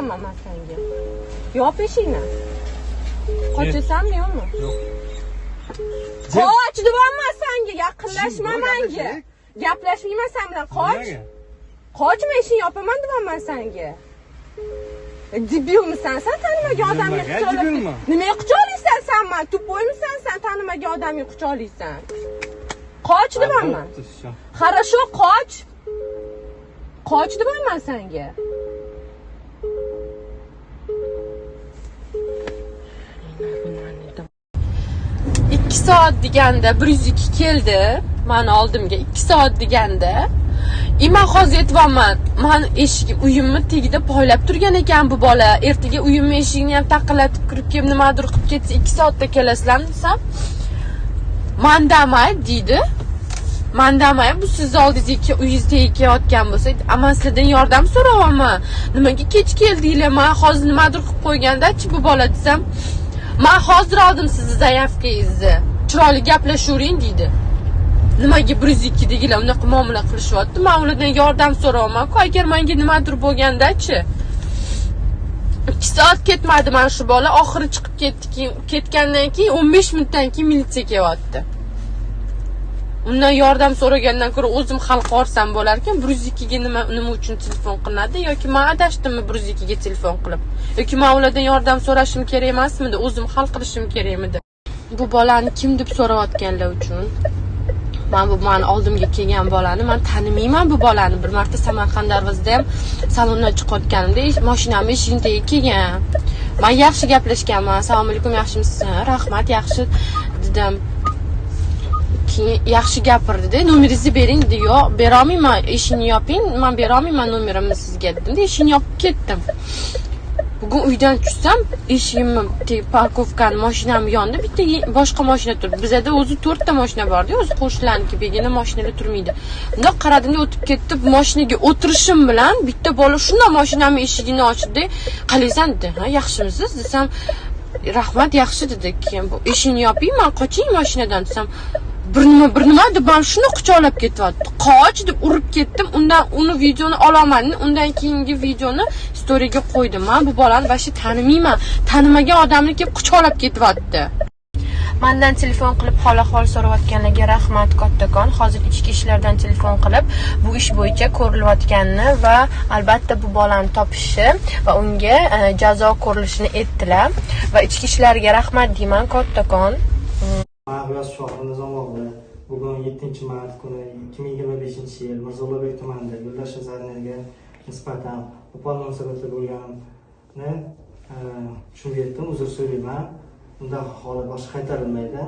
Men senga. Yop eshikni. Qochasanmi yo'qmi? Yo'q. Qoch deyapman senga, yaqinlashma menga. Gaplashmayman sen bilan, qoch. Qoch, men eshikni yopaman deyapman senga. Debilmisan sen, tanimagan odamga quchoqlaysan. Nimaga quchoqlaysan sen? Men tupoymisan sen, tanimagan odamga quchoqlaysan? Qoch deyapman. Хорошо, qoch. Qoch deyapman senga. 2 soat deganda 102 keldi. Meni oldimga 2 soat deganda. Men hozir aytibman, men eshigim uyimni tagida poylab turgan ekan bu bola. Ertaga uyimni eshigini ham taqillatib kirib kelib nimadir qilib ketsa 2 soatda kelasizlar desam, "Mandamay" deydi. Mandamay bu siz oldingizga uyingizga kelayotgan bo'lsa, "Aman sizlardan yordam so'rayapman. Nimaga kech keldinglar? Men hozir nimadir qilib qo'yganda-chi bu bola" desam, "Men hozir oldim sizni zayavkangizni. Chiroyli gaplashavering" deydi. Nimaga 102 degilar unaqa muomala qilishyapti? Men ulardan yordam so'rayapman-ku, agar menga nimadir bo'lganda-chi. 2 soat ketmadi mana shu bola, oxiri chiqib ketdi. Ketgandan keyin 15 minutdan keyin militsiya kelyapti. Undan yordam so'ragandan ko'ra o'zim hal qilsam bo'lar ekan. 102 ga nima uchun telefon qilinadi yoki men adashdimmi 102 ga telefon qilib? Yoki men ulardan yordam so'rashim kerak emasmidi? O'zim hal qilishim kerakmidi? Bu bolani kim deb so'rayotganlar uchun men bu meni oldimga kelgan bolani men tanimayman bu bolani. Bir marta Samarqand darvozida ham salondan chiqayotganimda mashinamni eshigini tagiga kelgan. Men yaxshi gaplashganman. "Assalomu alaykum, yaxshimisiz?" "Rahmat, yaxshi" dedim. Keyin yaxshi gapirdi-da, "Nomeringizni bering" dedi. "Yo'q, bera olmayman, eshikni yoping, men bera olmayman nomerimni sizga" dedim. Eshikni yopib ketdim. Bugun uydan tushsam, eshigimni parkovkani mashinamni yonida bitta boshqa mashina turibdi. Bizda o'zi 4 ta mashina bor-da, o'zi qo'shnilarniki, begona mashinalar turmaydi. Unda qaradimda o'tib ketdi, mashinaga o'tirishim bilan bitta bola shunday mashinamning eshigini ochdi. "Qalaysan?" dedi. "Ha, yaxshimisiz?" desam, "Rahmat, yaxshi" dedi. Keyin bu eshikni yoping, men qoching mashinadan desam, bir nima deb men shuni quchoqlab ketyapti. "Qoch" deb urib ketdim. Undan uni videoni olaman. Undan keyingi videoni storyga qo'ydim. Men bu bolani boshqa tanimayman. Tanimagan odamni kelib quchoqlab ketyapti. Mendan telefon qilib hol-ahvol so'rayotganlarga rahmat kattakon. Hozir ichki ishlardan telefon qilib bu ish bo'yicha ko'rilayotganini va albatta bu bolani topishi va unga jazo ko'rilishini aytdilar. Va ichki ishlarga rahmat deyman kattakon. Ma'rifat Shohir Nizomog'li bugun 7-mart kuni 2025-yil Mirzo-Ulug'bek tumanida Yo'ldoshsiz armiyaga nisbatan qo'pol munosabatda bo'lganini tushunib yetdim, uzr so'rayman. Bunday holat boshqa qaytarilmaydi.